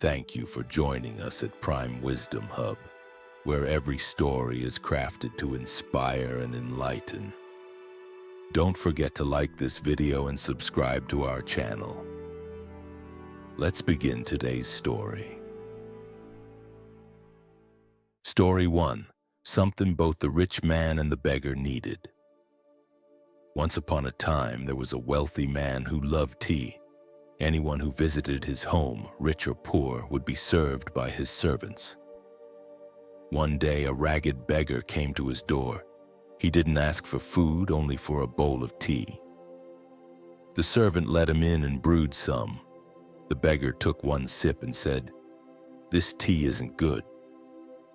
Thank you for joining us at Prime Wisdom Hub, where every story is crafted to inspire and enlighten. Don't forget to like this video and subscribe to our channel. Let's begin today's story. Story 1. Something both the rich man and the beggar needed. Once upon a time, there was a wealthy man who loved tea. Anyone who visited his home, rich or poor, would be served by his servants. One day, a ragged beggar came to his door. He didn't ask for food, only for a bowl of tea. The servant let him in and brewed some. The beggar took one sip and said, "This tea isn't good."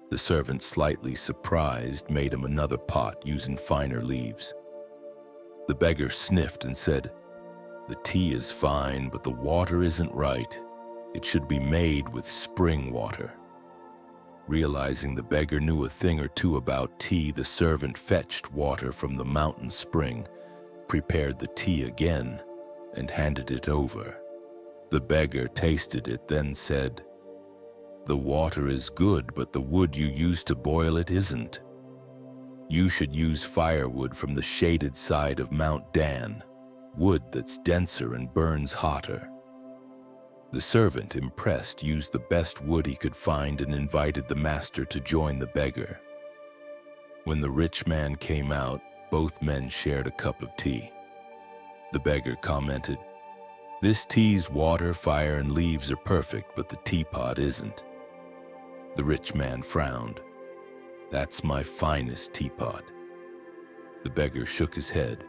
The servant, slightly surprised, made him another pot using finer leaves. The beggar sniffed and said, "The tea is fine, but the water isn't right. It should be made with spring water." Realizing the beggar knew a thing or two about tea, the servant fetched water from the mountain spring, prepared the tea again, and handed it over. The beggar tasted it, then said, "The water is good, but the wood you use to boil it isn't. You should use firewood from the shaded side of Mount Dan, wood that's denser and burns hotter." The servant, impressed, used the best wood he could find and invited the master to join the beggar. When the rich man came out, both men shared a cup of tea. The beggar commented, "This tea's water, fire, and leaves are perfect, but the teapot isn't." The rich man frowned. "That's my finest teapot." The beggar shook his head,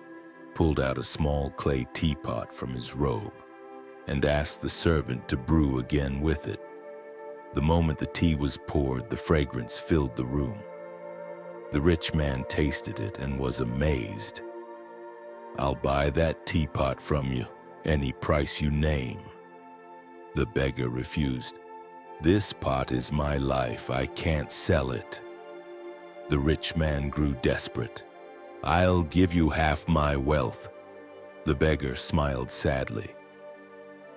pulled out a small clay teapot from his robe, and asked the servant to brew again with it. The moment the tea was poured, the fragrance filled the room. The rich man tasted it and was amazed. "I'll buy that teapot from you, any price you name." The beggar refused. "This pot is my life, I can't sell it." The rich man grew desperate. "I'll give you half my wealth." The beggar smiled sadly.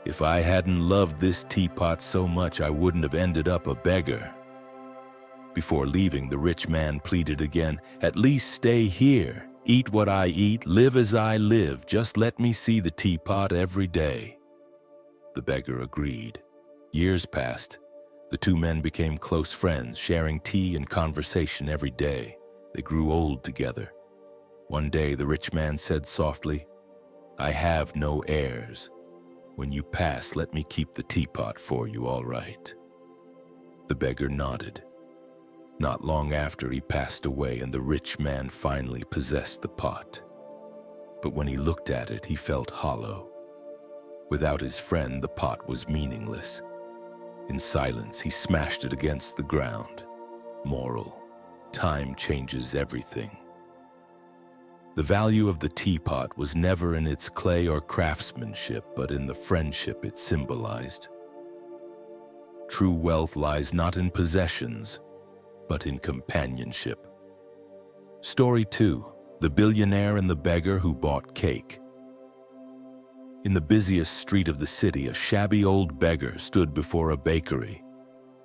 "If I hadn't loved this teapot so much, I wouldn't have ended up a beggar." Before leaving, the rich man pleaded again, "At least stay here. Eat what I eat, live as I live. Just let me see the teapot every day." The beggar agreed. Years passed. The two men became close friends, sharing tea and conversation every day. They grew old together. One day, the rich man said softly, "I have no heirs. When you pass, let me keep the teapot for you, all right?" The beggar nodded. Not long after, he passed away, and the rich man finally possessed the pot. But when he looked at it, he felt hollow. Without his friend, the pot was meaningless. In silence, he smashed it against the ground. Moral: time changes everything. The value of the teapot was never in its clay or craftsmanship, but in the friendship it symbolized. True wealth lies not in possessions, but in companionship. Story 2. The billionaire and the beggar who bought cake. In the busiest street of the city, a shabby old beggar stood before a bakery.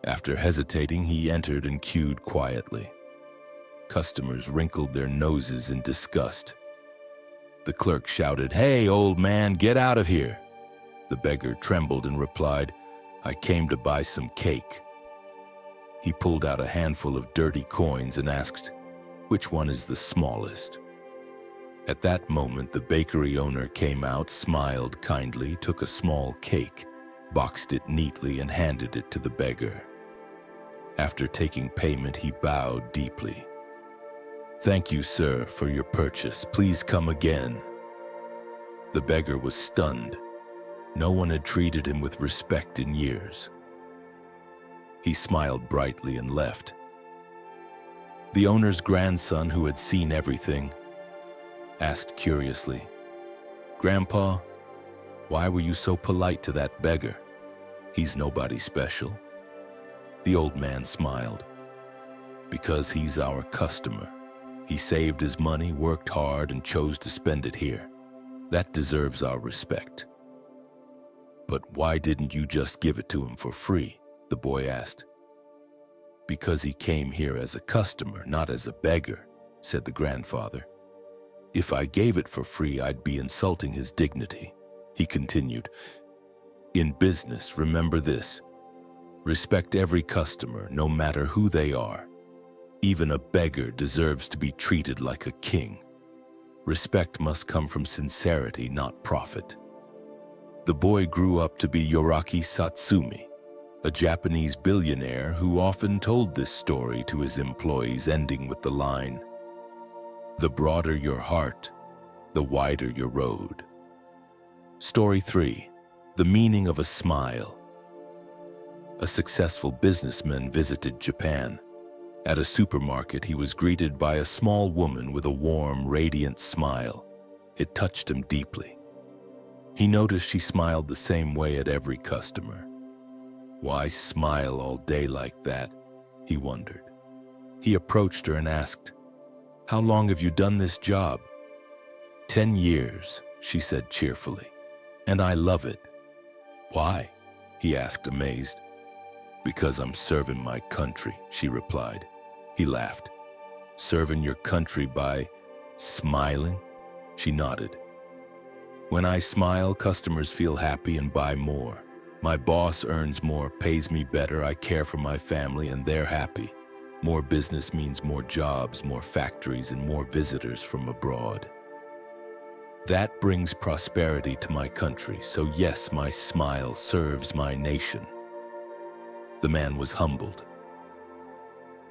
After hesitating, he entered and queued quietly. Customers wrinkled their noses in disgust. The clerk shouted, "Hey, old man, get out of here!" The beggar trembled and replied, "I came to buy some cake." He pulled out a handful of dirty coins and asked, "Which one is the smallest?" At that moment, the bakery owner came out, smiled kindly, took a small cake, boxed it neatly, and handed it to the beggar. After taking payment, he bowed deeply. "Thank you, sir, for your purchase. Please come again." The beggar was stunned. No one had treated him with respect in years. He smiled brightly and left. The owner's grandson, who had seen everything, asked curiously, "Grandpa, why were you so polite to that beggar? He's nobody special." The old man smiled. "Because he's our customer. He saved his money, worked hard, and chose to spend it here. That deserves our respect." "But why didn't you just give it to him for free?" the boy asked. Because he came here as a customer, not as a beggar, said the grandfather. If I gave it for free, I'd be insulting his dignity, he continued. In business, remember this. Respect every customer, no matter who they are. Even a beggar deserves to be treated like a king. Respect must come from sincerity, not profit. The boy grew up to be Yoraki Satsumi, a Japanese billionaire who often told this story to his employees, ending with the line, "The broader your heart, the wider your road." Story 3. The meaning of a smile. A successful businessman visited Japan. At a supermarket, he was greeted by a small woman with a warm, radiant smile. It touched him deeply. He noticed she smiled the same way at every customer. Why smile all day like that? He wondered. He approached her and asked, "How long have you done this job?" 10 years, she said cheerfully, "and I love it." Why? He asked, amazed. Because I'm serving my country, she replied. He laughed. Serving your country by smiling? She nodded. When I smile, customers feel happy and buy more. My boss earns more, pays me better, I care for my family, and they're happy. More business means more jobs, more factories, and more visitors from abroad. That brings prosperity to my country, so yes, my smile serves my nation. The man was humbled.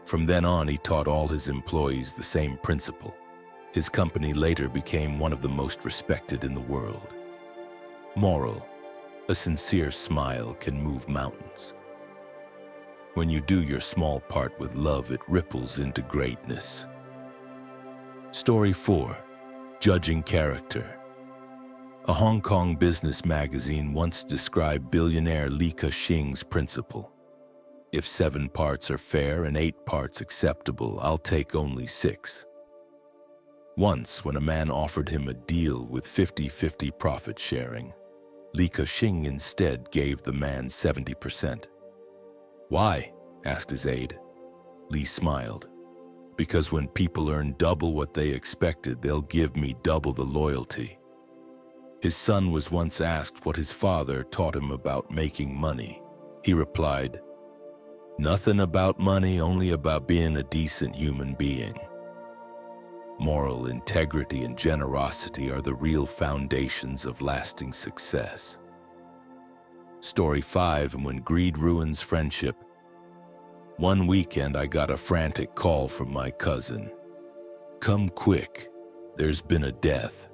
From then on, he taught all his employees the same principle. His company later became one of the most respected in the world. Moral: a sincere smile can move mountains. When you do your small part with love, it ripples into greatness. Story 4. Judging character. A Hong Kong business magazine once described billionaire Li Ka-shing's principle. If 7 parts are fair and 8 parts acceptable, I'll take only 6. Once, when a man offered him a deal with 50-50 profit sharing, Li Ka-shing instead gave the man 70%. Why? Asked his aide. Li smiled. Because when people earn double what they expected, they'll give me double the loyalty. His son was once asked what his father taught him about making money. He replied, "Nothing about money, only about being a decent human being." Moral integrity and generosity are the real foundations of lasting success. Story 5. And when greed ruins friendship. One weekend, I got a frantic call from my cousin. "Come quick, there's been a death."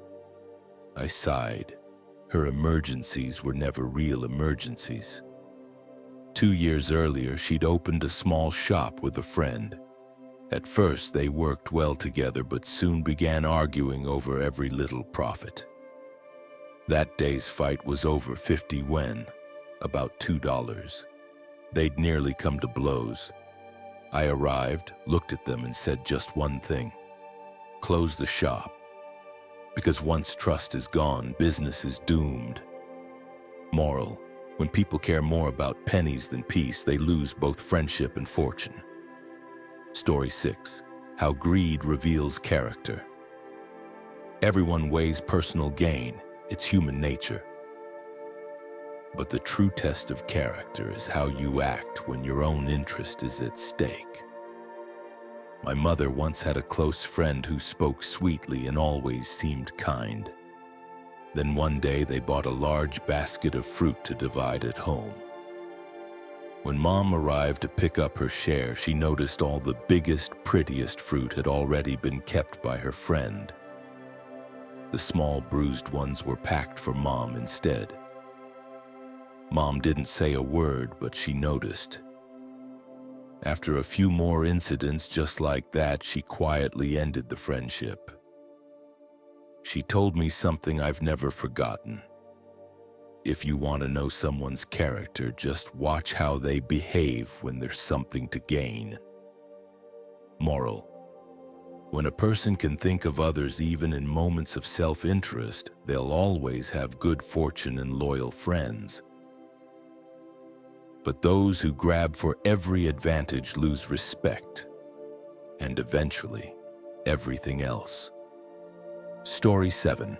I sighed. Her emergencies were never real emergencies. 2 years earlier, she'd opened a small shop with a friend. At first, they worked well together, but soon began arguing over every little profit. That day's fight was over 50 when, about $2. They'd nearly come to blows. I arrived, looked at them, and said just one thing: close the shop. Because once trust is gone, business is doomed. Moral: when people care more about pennies than peace, they lose both friendship and fortune. Story 6. How greed reveals character. Everyone weighs personal gain. It's human nature. But the true test of character is how you act when your own interest is at stake. My mother once had a close friend who spoke sweetly and always seemed kind. Then one day they bought a large basket of fruit to divide at home. When Mom arrived to pick up her share, she noticed all the biggest, prettiest fruit had already been kept by her friend. The small, bruised ones were packed for Mom instead. Mom didn't say a word, but she noticed. After a few more incidents just like that, she quietly ended the friendship. She told me something I've never forgotten. If you want to know someone's character, just watch how they behave when there's something to gain. Moral: when a person can think of others even in moments of self-interest, they'll always have good fortune and loyal friends. But those who grab for every advantage lose respect, and eventually, everything else. Story 7.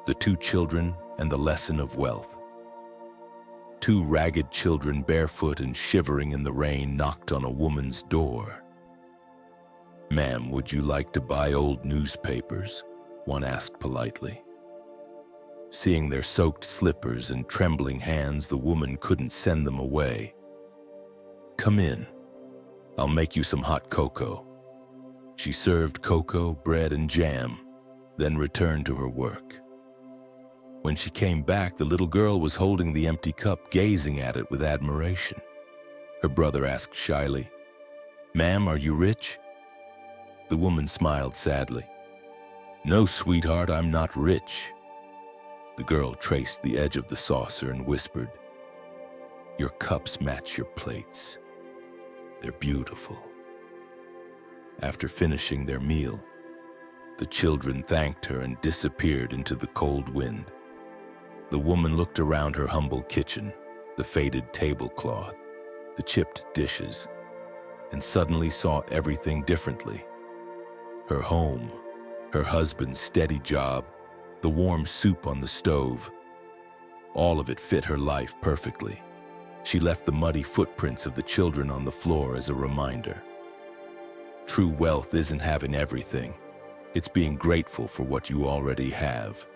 The Two Children and the Lesson of Wealth. Two ragged children, barefoot and shivering in the rain, knocked on a woman's door. "Ma'am, would you like to buy old newspapers?" one asked politely. Seeing their soaked slippers and trembling hands, the woman couldn't send them away. "Come in. I'll make you some hot cocoa." She served cocoa, bread, and jam, then returned to her work. When she came back, the little girl was holding the empty cup, gazing at it with admiration. Her brother asked shyly, "Ma'am, are you rich?" The woman smiled sadly. "No, sweetheart, I'm not rich." The girl traced the edge of the saucer and whispered, "Your cups match your plates. They're beautiful." After finishing their meal, the children thanked her and disappeared into the cold wind. The woman looked around her humble kitchen, the faded tablecloth, the chipped dishes, and suddenly saw everything differently. Her home, her husband's steady job, the warm soup on the stove, all of it fit her life perfectly. She left the muddy footprints of the children on the floor as a reminder. True wealth isn't having everything. It's being grateful for what you already have.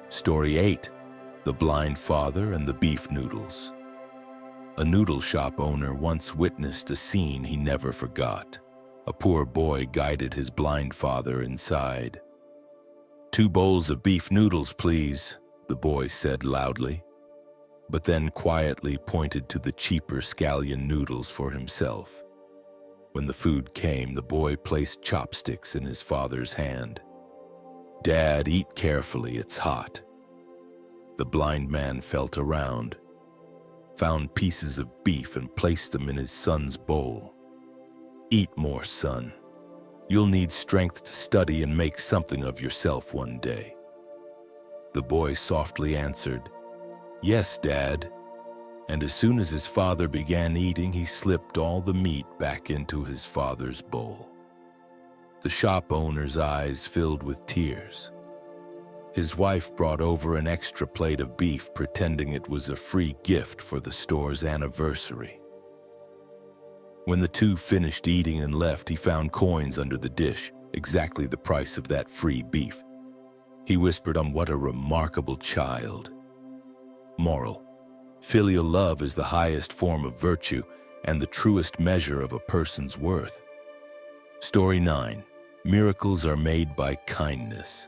Story 8. The Blind Father and the Beef Noodles. A noodle shop owner once witnessed a scene he never forgot. A poor boy guided his blind father inside. "2 bowls of beef noodles, please," the boy said loudly, but then quietly pointed to the cheaper scallion noodles for himself. When the food came, the boy placed chopsticks in his father's hand. "Dad, eat carefully, it's hot." The blind man felt around, found pieces of beef and placed them in his son's bowl. "Eat more, son. You'll need strength to study and make something of yourself one day." The boy softly answered, "Yes, Dad." And as soon as his father began eating, he slipped all the meat back into his father's bowl. The shop owner's eyes filled with tears. His wife brought over an extra plate of beef, pretending it was a free gift for the store's anniversary. When the two finished eating and left, he found coins under the dish, exactly the price of that free beef. He whispered, "What a remarkable child." Moral: filial love is the highest form of virtue and the truest measure of a person's worth. Story 9. Miracles are made by kindness.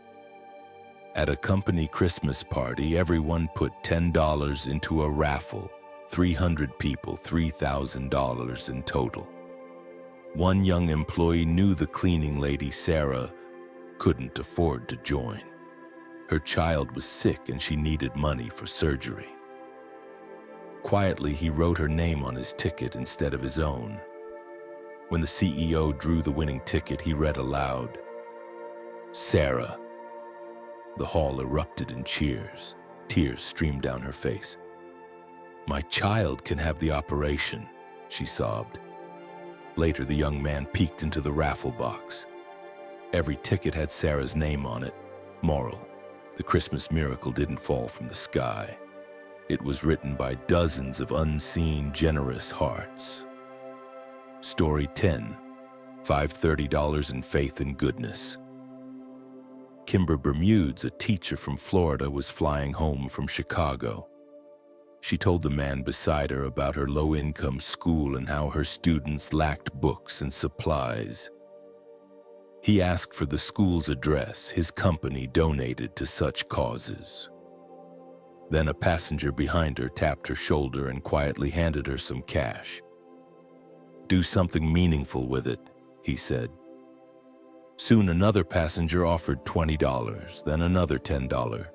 At a company Christmas party, everyone put $10 into a raffle. 300 people, $3,000 in total. One young employee knew the cleaning lady, Sarah, couldn't afford to join. Her child was sick and she needed money for surgery. Quietly, he wrote her name on his ticket instead of his own. When the CEO drew the winning ticket, he read aloud, "Sarah." The hall erupted in cheers. Tears streamed down her face. "My child can have the operation," she sobbed. Later, the young man peeked into the raffle box. Every ticket had Sarah's name on it. Moral: the Christmas miracle didn't fall from the sky. It was written by dozens of unseen, generous hearts. Story 10. $530 in Faith and Goodness. Kimber Bermudes, a teacher from Florida, was flying home from Chicago. She told the man beside her about her low-income school and how her students lacked books and supplies. He asked for the school's address his company donated to such causes. Then a passenger behind her tapped her shoulder and quietly handed her some cash. "Do something meaningful with it," he said. Soon another passenger offered $20, then another $10.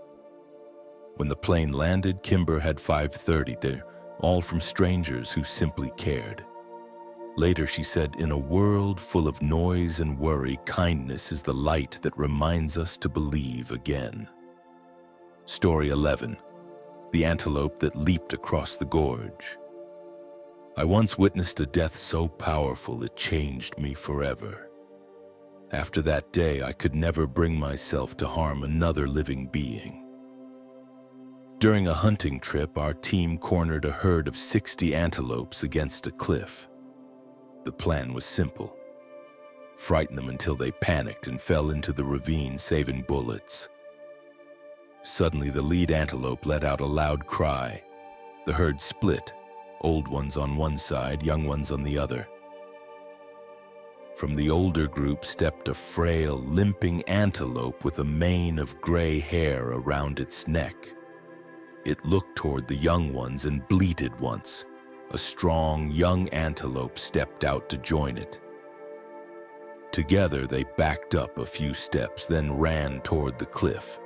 When the plane landed, Kimber had $530 there, all from strangers who simply cared. Later she said, "In a world full of noise and worry, kindness is the light that reminds us to believe again." Story 11. The Antelope That Leaped Across the Gorge. I once witnessed a death so powerful it changed me forever. After that day, I could never bring myself to harm another living being. During a hunting trip, our team cornered a herd of 60 antelopes against a cliff. The plan was simple: frighten them until they panicked and fell into the ravine, saving bullets. Suddenly, the lead antelope let out a loud cry. The herd split, old ones on one side, young ones on the other. From the older group stepped a frail, limping antelope with a mane of gray hair around its neck. It looked toward the young ones and bleated once. A strong, young antelope stepped out to join it. Together, they backed up a few steps, then ran toward the cliff.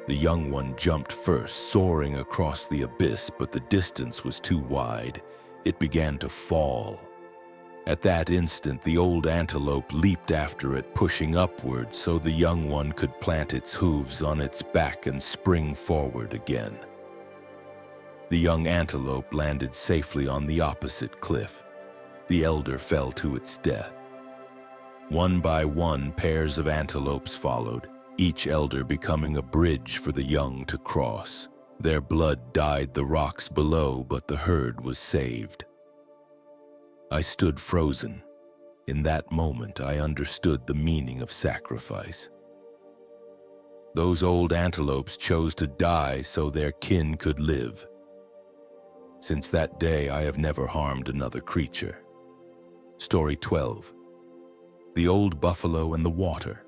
The young one jumped first, soaring across the abyss, but the distance was too wide. It began to fall. At that instant, the old antelope leaped after it, pushing upward so the young one could plant its hooves on its back and spring forward again. The young antelope landed safely on the opposite cliff. The elder fell to its death. One by one, pairs of antelopes followed, each elder becoming a bridge for the young to cross. Their blood dyed the rocks below, but the herd was saved. I stood frozen. In that moment, I understood the meaning of sacrifice. Those old antelopes chose to die so their kin could live. Since that day, I have never harmed another creature. Story 12. The Old Buffalo and the Water.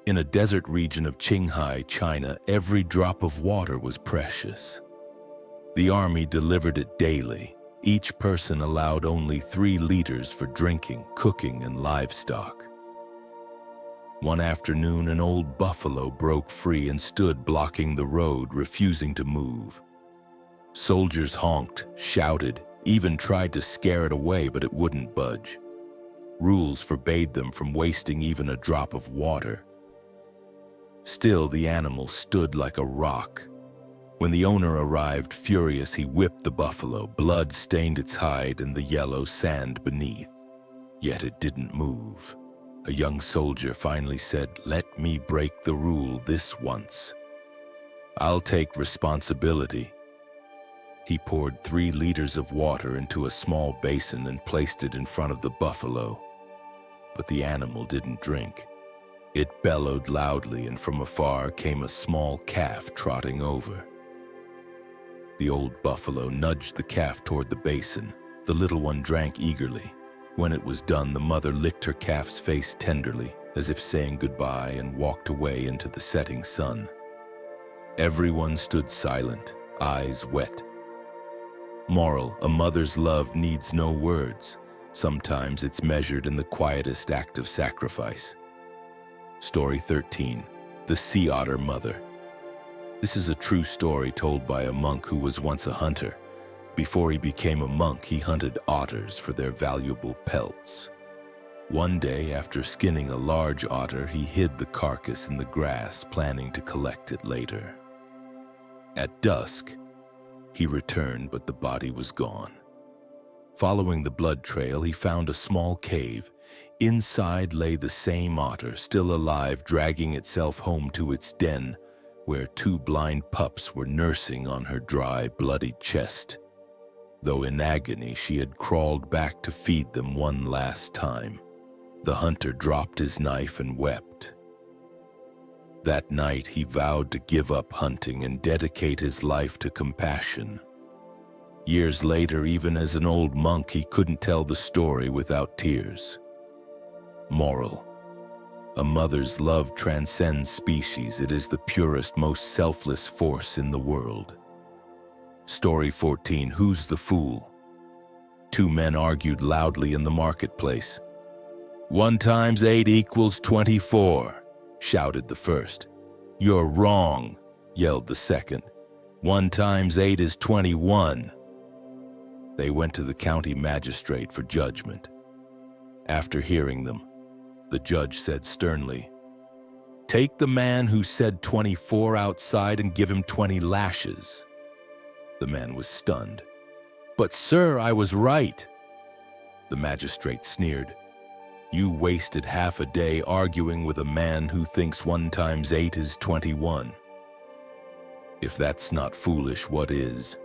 In a desert region of Qinghai, China, every drop of water was precious. The army delivered it daily. Each person allowed only 3 liters for drinking, cooking, and livestock. One afternoon, an old buffalo broke free and stood blocking the road, refusing to move. Soldiers honked, shouted, even tried to scare it away, but it wouldn't budge. Rules forbade them from wasting even a drop of water. Still, the animal stood like a rock. When the owner arrived, furious, he whipped the buffalo. Blood stained its hide and the yellow sand beneath. Yet it didn't move. A young soldier finally said, "Let me break the rule this once. I'll take responsibility." He poured 3 liters of water into a small basin and placed it in front of the buffalo. But the animal didn't drink. It bellowed loudly, and from afar came a small calf trotting over. The old buffalo nudged the calf toward the basin. The little one drank eagerly. When it was done, the mother licked her calf's face tenderly, as if saying goodbye, and walked away into the setting sun. Everyone stood silent, eyes wet. Moral: a mother's love needs no words. Sometimes it's measured in the quietest act of sacrifice. Story 13. The Sea Otter Mother. This is a true story told by a monk who was once a hunter. Before he became a monk, he hunted otters for their valuable pelts. One day, after skinning a large otter, he hid the carcass in the grass, planning to collect it later. At dusk, he returned, but the body was gone. Following the blood trail, he found a small cave. Inside lay the same otter, still alive, dragging itself home to its den, where 2 blind pups were nursing on her dry, bloodied chest. Though in agony, she had crawled back to feed them one last time. The hunter dropped his knife and wept. That night, he vowed to give up hunting and dedicate his life to compassion. Years later, even as an old monk, he couldn't tell the story without tears. Moral: a mother's love transcends species. It is the purest, most selfless force in the world. Story 14. Who's the fool? 2 men argued loudly in the marketplace. 1 times 8 equals 24, shouted the first. You're wrong, yelled the second. 1 times 8 is 21. They went to the county magistrate for judgment. After hearing them, the judge said sternly, "Take the man who said 24 outside and give him 20 lashes." The man was stunned. "But sir, I was right." The magistrate sneered. "You wasted half a day arguing with a man who thinks 1 times 8 is 21. If that's not foolish, what is?"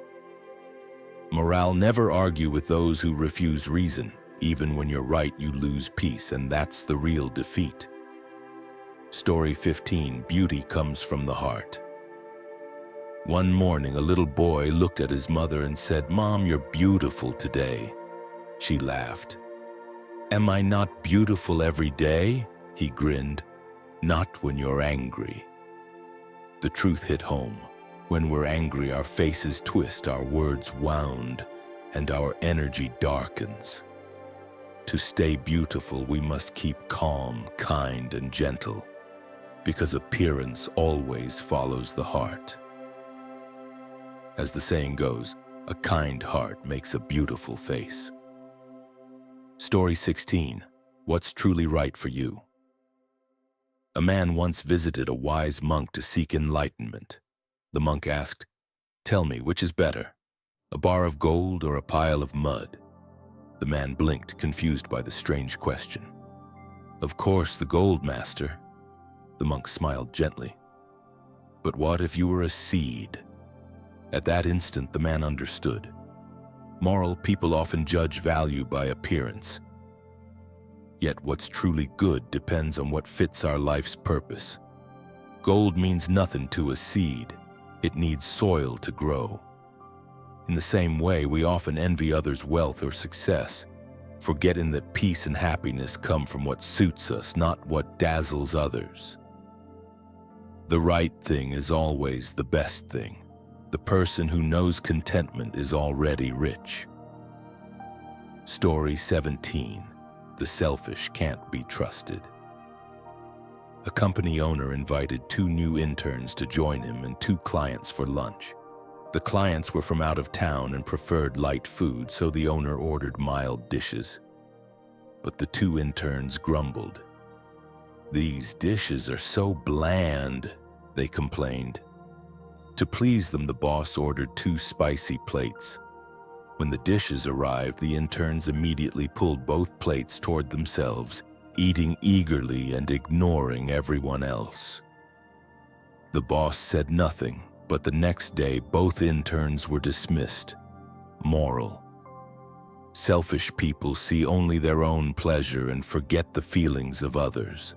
Morale: never argue with those who refuse reason. Even when you're right, you lose peace, and that's the real defeat. Story 15. Beauty comes from the heart. One morning, a little boy looked at his mother and said, "Mom, you're beautiful today." She laughed. "Am I not beautiful every day?" He grinned. "Not when you're angry." The truth hit home. When we're angry, our faces twist, our words wound, and our energy darkens. To stay beautiful, we must keep calm, kind, and gentle, because appearance always follows the heart. As the saying goes, a kind heart makes a beautiful face. Story 16. What's truly right for you? A man once visited a wise monk to seek enlightenment. The monk asked, "Tell me, which is better, a bar of gold or a pile of mud?" The man blinked, confused by the strange question. "Of course, the gold, master." The monk smiled gently. "But what if you were a seed?" At that instant, the man understood. Moral: people often judge value by appearance. Yet what's truly good depends on what fits our life's purpose. Gold means nothing to a seed. It needs soil to grow. In the same way, we often envy others' wealth or success, forgetting that peace and happiness come from what suits us, not what dazzles others. The right thing is always the best thing. The person who knows contentment is already rich. Story 17. The selfish can't be trusted. A company owner invited 2 new interns to join him and 2 clients for lunch. The clients were from out of town and preferred light food, so the owner ordered mild dishes. But the 2 interns grumbled. "These dishes are so bland," they complained. To please them, the boss ordered 2 spicy plates. When the dishes arrived, the interns immediately pulled both plates toward themselves, eating eagerly and ignoring everyone else. The boss said nothing, but the next day both interns were dismissed. Moral: selfish people see only their own pleasure and forget the feelings of others.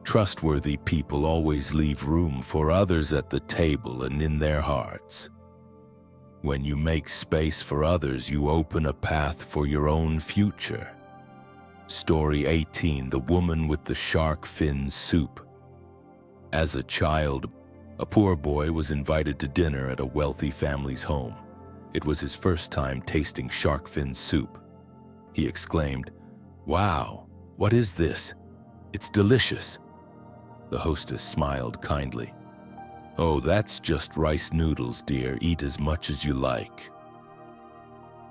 Trustworthy people always leave room for others at the table and in their hearts. When you make space for others, you open a path for your own future. Story 18. The woman with the shark fin soup. As a child, a poor boy was invited to dinner at a wealthy family's home. It was his first time tasting shark fin soup. He exclaimed, "Wow, what is this? It's delicious." The hostess smiled kindly. "Oh, that's just rice noodles, dear. Eat as much as you like."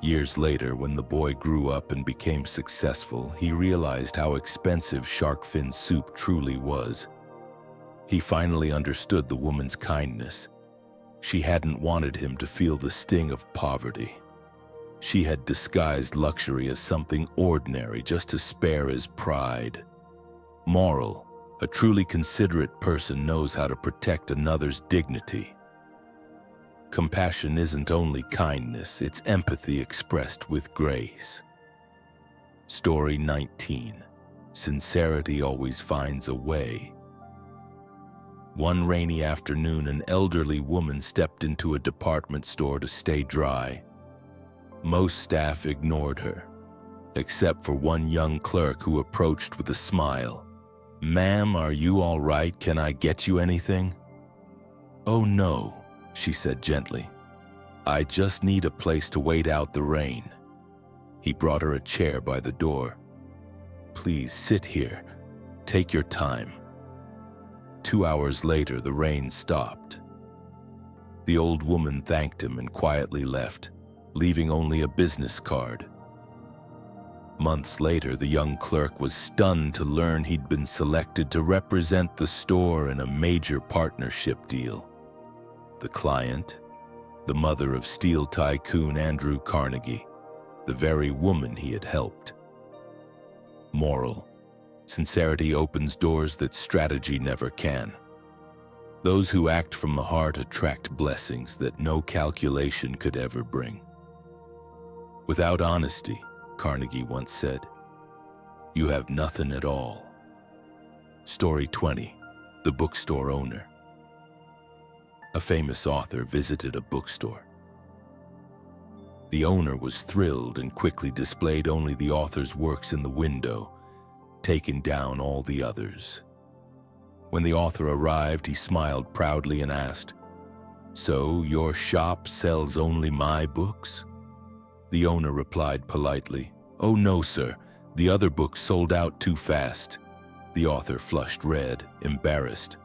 Years later, when the boy grew up and became successful, he realized how expensive shark fin soup truly was. He finally understood the woman's kindness. She hadn't wanted him to feel the sting of poverty. She had disguised luxury as something ordinary just to spare his pride. Moral: a truly considerate person knows how to protect another's dignity. Compassion isn't only kindness, it's empathy expressed with grace. Story 19. Sincerity always finds a way. One rainy afternoon, an elderly woman stepped into a department store to stay dry. Most staff ignored her, except for one young clerk who approached with a smile. "Ma'am, are you all right? Can I get you anything?" "Oh no," she said gently. "I just need a place to wait out the rain." He brought her a chair by the door. "Please sit here. Take your time." 2 hours later, the rain stopped. The old woman thanked him and quietly left, leaving only a business card. Months later, the young clerk was stunned to learn he'd been selected to represent the store in a major partnership deal. The client? the mother of steel tycoon Andrew Carnegie, the very woman he had helped. Moral: sincerity opens doors that strategy never can. Those who act from the heart attract blessings that no calculation could ever bring. Without honesty, Carnegie once said, you have nothing at all. Story 20. The bookstore owner. A famous author visited a bookstore. The owner was thrilled and quickly displayed only the author's works in the window, taking down all the others. When the author arrived, he smiled proudly and asked, "So your shop sells only my books?" The owner replied politely, "Oh no, sir, the other books sold out too fast." The author flushed red, embarrassed.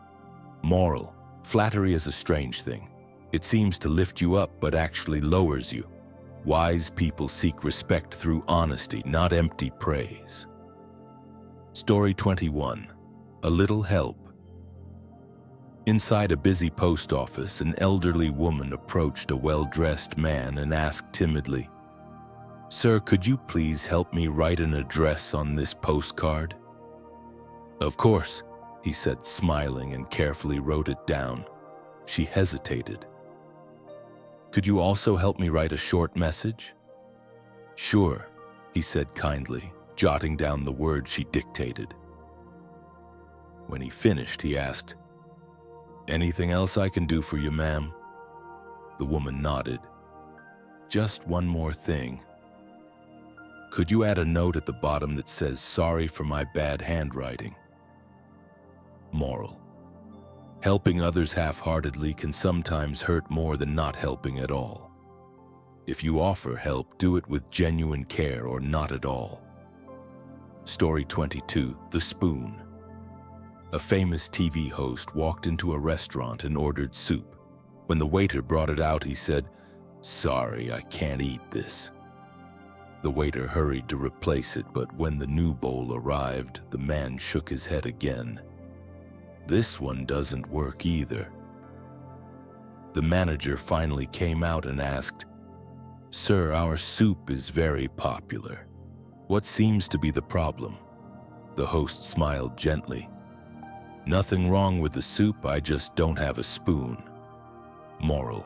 Moral: flattery is a strange thing. It seems to lift you up but actually lowers you. Wise people seek respect through honesty, not empty praise. Story 21. A little help. Inside a busy post office, an elderly woman approached a well-dressed man and asked timidly, "Sir, could you please help me write an address on this postcard?" "Of course," he said, smiling, and carefully wrote it down. She hesitated. "Could you also help me write a short message?" "Sure," he said kindly, jotting down the words she dictated. When he finished, he asked, "Anything else I can do for you, ma'am?" The woman nodded. "Just one more thing. Could you add a note at the bottom that says, 'Sorry for my bad handwriting'?" Moral: helping others half-heartedly can sometimes hurt more than not helping at all. If you offer help, do it with genuine care or not at all. Story 22. The Spoon. A famous TV host walked into a restaurant and ordered soup. When the waiter brought it out, he said, "Sorry, I can't eat this." The waiter hurried to replace it, but when the new bowl arrived, the man shook his head again. "This one doesn't work either." The manager finally came out and asked, "Sir, our soup is very popular. What seems to be the problem?" The host smiled gently. "Nothing wrong with the soup, I just don't have a spoon." Moral: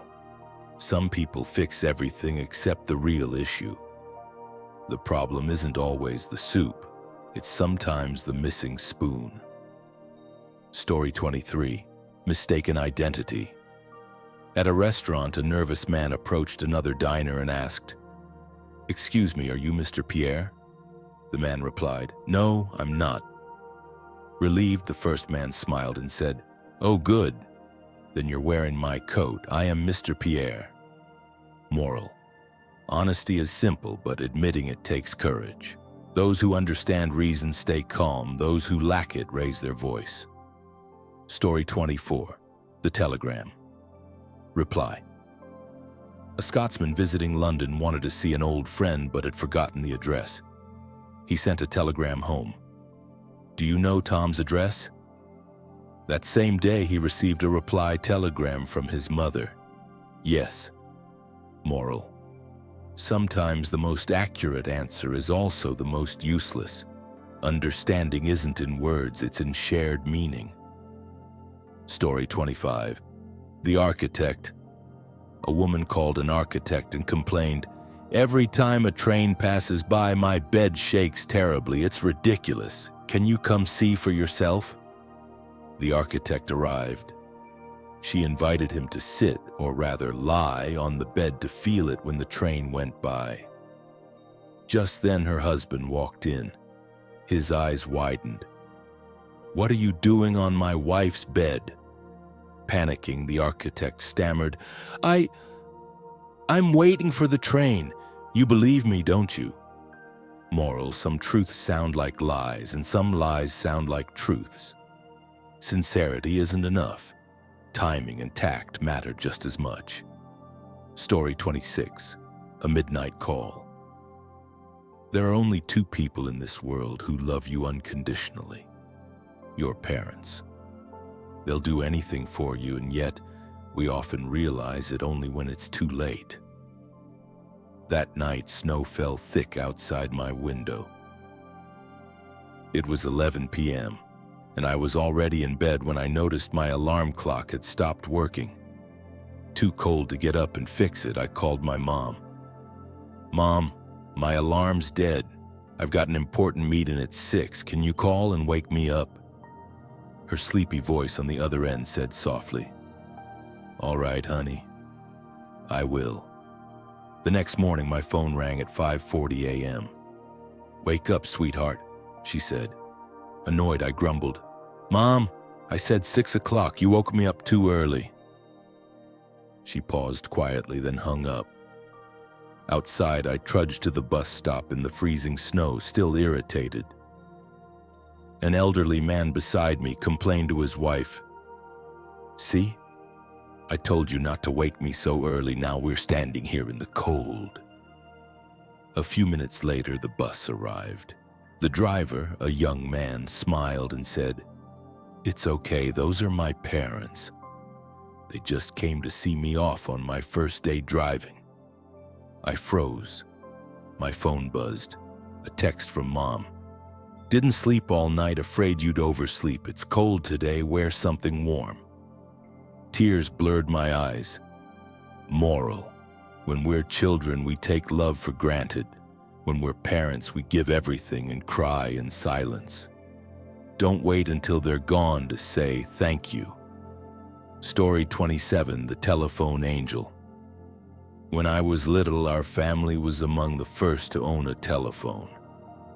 some people fix everything except the real issue. The problem isn't always the soup, it's sometimes the missing spoon. Story 23. Mistaken identity. At a restaurant, a nervous man approached another diner and asked, "Excuse me, are you Mr. Pierre?" The man replied, "No, I'm not." Relieved, the first man smiled and said, "Oh, good. Then you're wearing my coat. I am Mr. Pierre." Moral: honesty is simple, but admitting it takes courage. Those who understand reason stay calm. Those who lack it raise their voice. Story 24. The Telegram. Reply. A Scotsman visiting London wanted to see an old friend but had forgotten the address. He sent a telegram home. "Do you know Tom's address?" That same day, he received a reply telegram from his mother. "Yes." Moral: sometimes the most accurate answer is also the most useless. Understanding isn't in words, it's in shared meaning. Story 25. The Architect. A woman called an architect and complained, "Every time a train passes by, my bed shakes terribly. It's ridiculous. Can you come see for yourself?" The architect arrived. She invited him to sit, or rather lie, on the bed to feel it when the train went by. Just then her husband walked in. His eyes widened. "What are you doing on my wife's bed?" Panicking, the architect stammered, I'm waiting for the train. You believe me, don't you?" Moral: some truths sound like lies, and some lies sound like truths. Sincerity isn't enough. Timing and tact matter just as much. Story 26. A Midnight Call. There are only two people in this world who love you unconditionally: your parents. They'll do anything for you, and yet, We often realize it only when it's too late. That night, snow fell thick outside my window. It was 11 p.m., and I was already in bed when I noticed my alarm clock had stopped working. Too cold to get up and fix it, I called my mom. "Mom, my alarm's dead. I've got an important meeting at 6. Can you call and wake me up?" Her sleepy voice on the other end said softly, "All right, honey, I will." The next morning, my phone rang at 5:40 a.m. "Wake up, sweetheart," she said. Annoyed, I grumbled, "Mom, I said 6 o'clock. You woke me up too early." She paused quietly, then hung up. Outside, I trudged to the bus stop in the freezing snow, still irritated. An elderly man beside me complained to his wife, "See? I told you not to wake me so early. Now we're standing here in the cold." A few minutes later, the bus arrived. The driver, a young man, smiled and said, "It's okay, those are my parents. They just came to see me off on my first day driving." I froze. My phone buzzed. A text from Mom. "Didn't sleep all night, afraid you'd oversleep. It's cold today, wear something warm." Tears blurred my eyes. Moral: when we're children, we take love for granted. When we're parents, we give everything and cry in silence. Don't wait until they're gone to say thank you. Story 27, The Telephone Angel. When I was little, our family was among the first to own a telephone.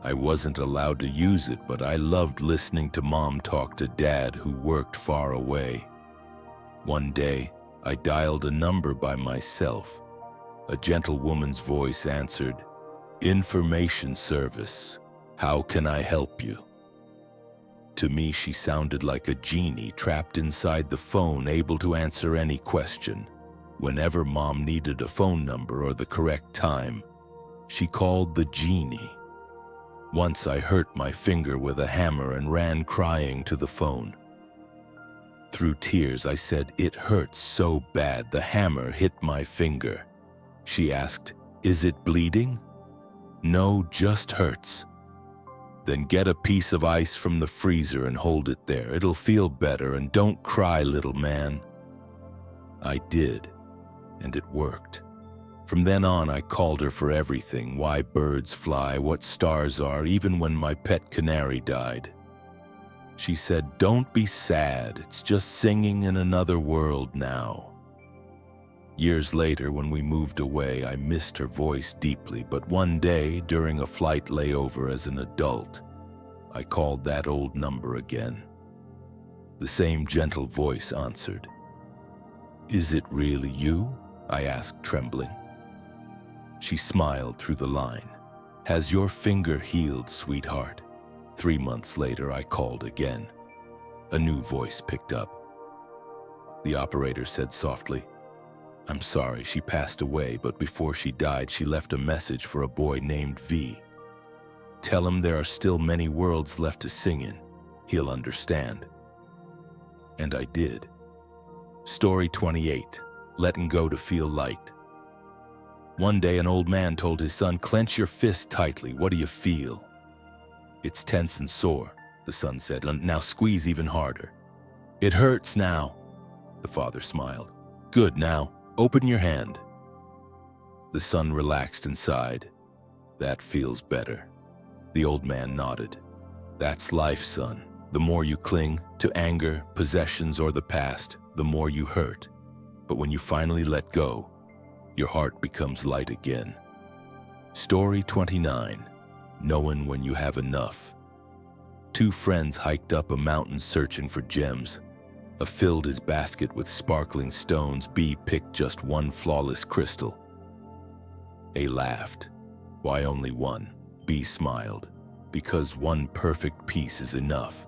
I wasn't allowed to use it, but I loved listening to Mom talk to Dad, who worked far away. One day, I dialed a number by myself. A gentle woman's voice answered, "Information service. How can I help you?" To me, she sounded like a genie trapped inside the phone, able to answer any question. Whenever Mom needed a phone number or the correct time, she called the genie. Once I hurt my finger with a hammer and ran crying to the phone. Through tears, I said, "It hurts so bad, the hammer hit my finger." She asked, "Is it bleeding?" "No, just hurts." "Then get a piece of ice from the freezer and hold it there. It'll feel better, and don't cry, little man." I did, and it worked. From then on, I called her for everything: why birds fly, what stars are, even when my pet canary died. She said, "Don't be sad, it's just singing in another world now." Years later, when we moved away, I missed her voice deeply, but one day, during a flight layover as an adult, I called that old number again. The same gentle voice answered. "Is it really you?" I asked, trembling. She smiled through the line. "Has your finger healed, sweetheart?" 3 months later, I called again. A new voice picked up. The operator said softly, "I'm sorry, she passed away, but before she died, she left a message for a boy named V. Tell him there are still many worlds left to sing in. He'll understand." And I did. Story 28, Letting Go to Feel Light. One day, an old man told his son, "Clench your fist tightly. What do you feel?" "It's tense and sore," the son said. "Now squeeze even harder." "It hurts now." The father smiled. "Good, now open your hand." The son relaxed and sighed. "That feels better." The old man nodded. "That's life, son. The more you cling to anger, possessions, or the past, the more you hurt. But when you finally let go, your heart becomes light again." Story 29, Knowing When You Have Enough. Two friends hiked up a mountain searching for gems. A filled his basket with sparkling stones. B picked just one flawless crystal. A laughed. "Why only one?" B smiled. "Because one perfect piece is enough."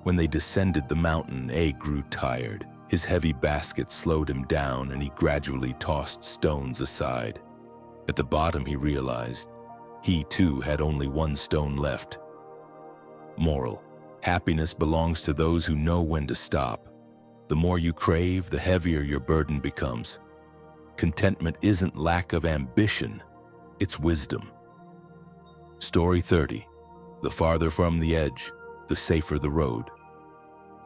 When they descended the mountain, A grew tired. His heavy basket slowed him down, and he gradually tossed stones aside. At the bottom, he realized he too had only one stone left. Moral: happiness belongs to those who know when to stop. The more you crave, the heavier your burden becomes. Contentment isn't lack of ambition, it's wisdom. Story 30. The farther from the edge, the safer the road.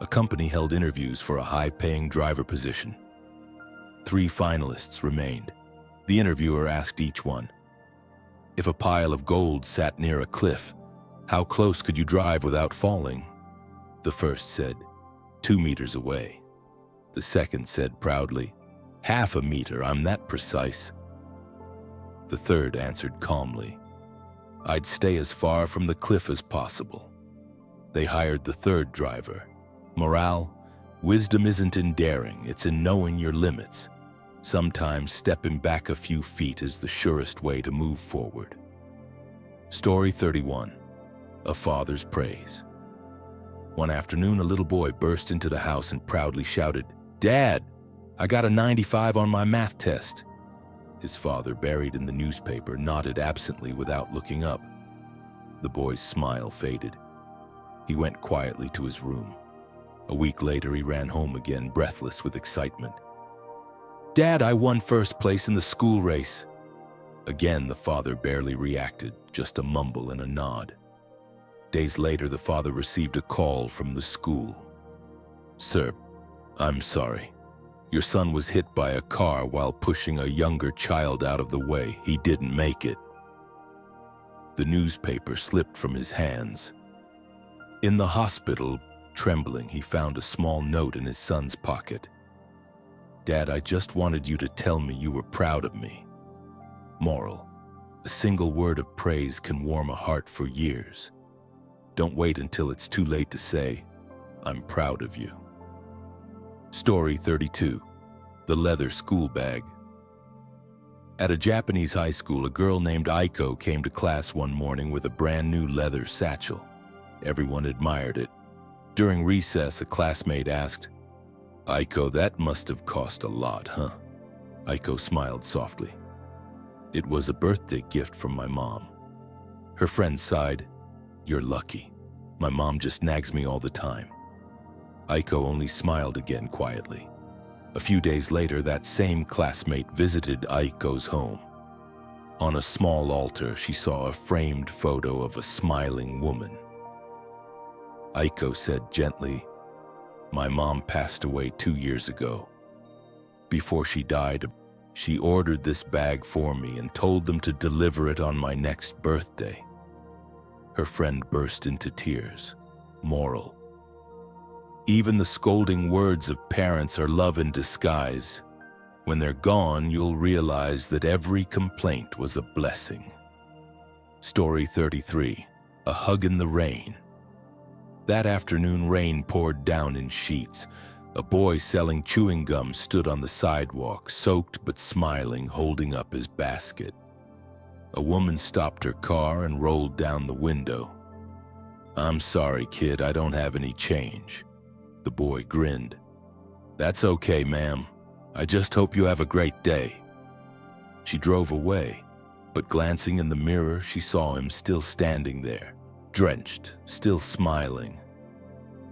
A company held interviews for a high-paying driver position. 3 finalists remained. The interviewer asked each one, "If a pile of gold sat near a cliff, how close could you drive without falling?" The first said, 2 meters away. The second said proudly, "Half a meter, I'm that precise." The third answered calmly, "I'd stay as far from the cliff as possible." They hired the third driver. Morale: wisdom isn't in daring, it's in knowing your limits. Sometimes stepping back a few feet is the surest way to move forward. Story 31. A father's praise. One afternoon, a little boy burst into the house and proudly shouted, "Dad, I got a 95 on my math test." His father, buried in the newspaper, nodded absently without looking up. The boy's smile faded. He went quietly to his room. A week later, he ran home again, breathless with excitement. "Dad, I won first place in the school race." Again, the father barely reacted, just a mumble and a nod. Days later, the father received a call from the school. "Sir, I'm sorry. Your son was hit by a car while pushing a younger child out of the way. He didn't make it." The newspaper slipped from his hands. In the hospital, trembling, he found a small note in his son's pocket. "Dad, I just wanted you to tell me you were proud of me." Moral: a single word of praise can warm a heart for years. Don't wait until it's too late to say, "I'm proud of you." Story 32. The leather school bag. At a Japanese high school, a girl named Aiko came to class one morning with a brand new leather satchel. Everyone admired it. During recess, a classmate asked, "Aiko, that must have cost a lot, huh?" Aiko smiled softly. "It was a birthday gift from my mom." Her friend sighed, "You're lucky. My mom just nags me all the time." Aiko only smiled again quietly. A few days later, that same classmate visited Aiko's home. On a small altar, she saw a framed photo of a smiling woman. Aiko said gently, "My mom passed away 2 years ago. Before she died, she ordered this bag for me and told them to deliver it on my next birthday." Her friend burst into tears. Moral: even the scolding words of parents are love in disguise. When they're gone, you'll realize that every complaint was a blessing. Story 33. A hug in the rain. That afternoon, rain poured down in sheets. A boy selling chewing gum stood on the sidewalk, soaked but smiling, holding up his basket. A woman stopped her car and rolled down the window. "I'm sorry, kid, I don't have any change." The boy grinned. "That's okay, ma'am. I just hope you have a great day." She drove away, but glancing in the mirror, she saw him still standing there, drenched, still smiling.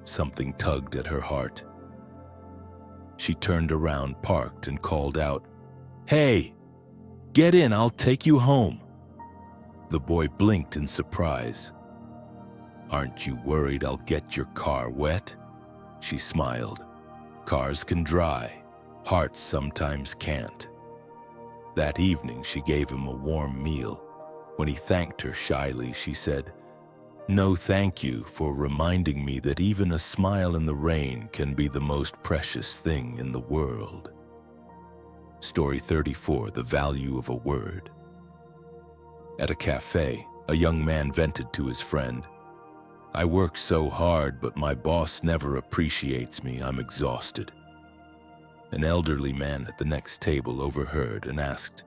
Something tugged at her heart. She turned around, parked, and called out, "Hey, get in, I'll take you home." The boy blinked in surprise. "Aren't you worried I'll get your car wet?" She smiled. "Cars can dry, hearts sometimes can't." That evening, she gave him a warm meal. When he thanked her shyly, she said, "No, thank you for reminding me that even a smile in the rain can be the most precious thing in the world." Story 34. The value of a word. At a cafe, a young man vented to his friend, "I work so hard, but my boss never appreciates me. I'm exhausted." An elderly man at the next table overheard and asked,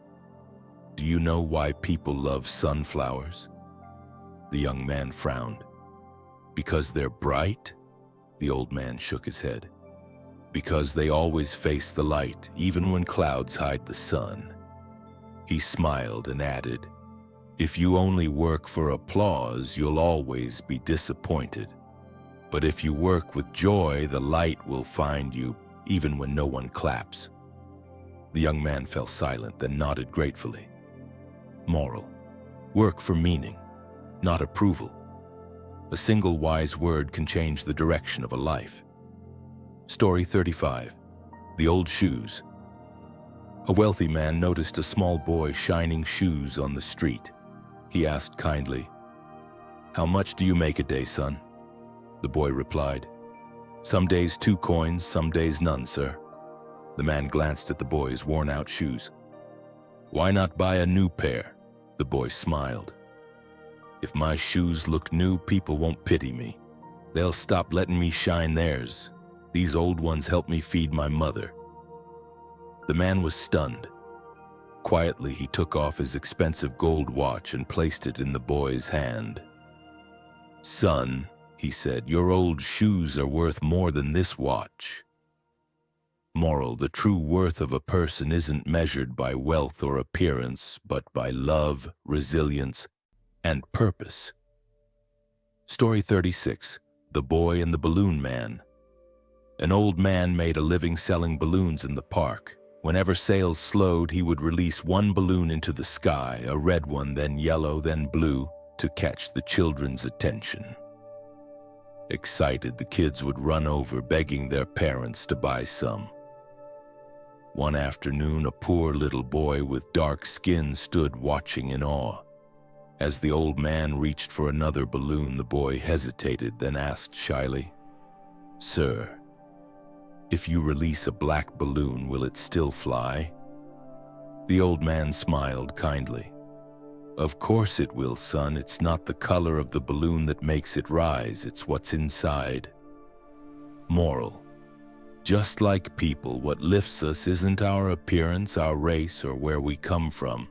"Do you know why people love sunflowers?" The young man frowned. "Because they're bright?" The old man shook his head. "Because they always face the light, even when clouds hide the sun." He smiled and added, "If you only work for applause, you'll always be disappointed. But if you work with joy, the light will find you." even when no one claps. The young man fell silent, then nodded gratefully. Moral: work for meaning, not approval. A single wise word can change the direction of a life. Story 35. The Old Shoes. A wealthy man noticed a small boy shining shoes on the street. He asked kindly, "How much do you make a day, son?" The boy replied, "Some days 2 coins, some days none, sir." The man glanced at the boy's worn-out shoes. "Why not buy a new pair?" The boy smiled. "If my shoes look new, people won't pity me. They'll stop letting me shine theirs. These old ones help me feed my mother." The man was stunned. Quietly, he took off his expensive gold watch and placed it in the boy's hand. "Son," he said, "your old shoes are worth more than this watch." Moral: the true worth of a person isn't measured by wealth or appearance, but by love, resilience, and purpose. Story 36. The Boy and the Balloon Man. An old man made a living selling balloons in the park. Whenever sales slowed, he would release one balloon into the sky, a red one, then yellow, then blue, to catch the children's attention. Excited, the kids would run over, begging their parents to buy some. One afternoon, a poor little boy with dark skin stood watching in awe. As the old man reached for another balloon, the boy hesitated, then asked shyly, "Sir, if you release a black balloon, will it still fly?" The old man smiled kindly. "Of course it will, son. It's not the color of the balloon that makes it rise, it's what's inside." Moral: just like people, what lifts us isn't our appearance, our race, or where we come from.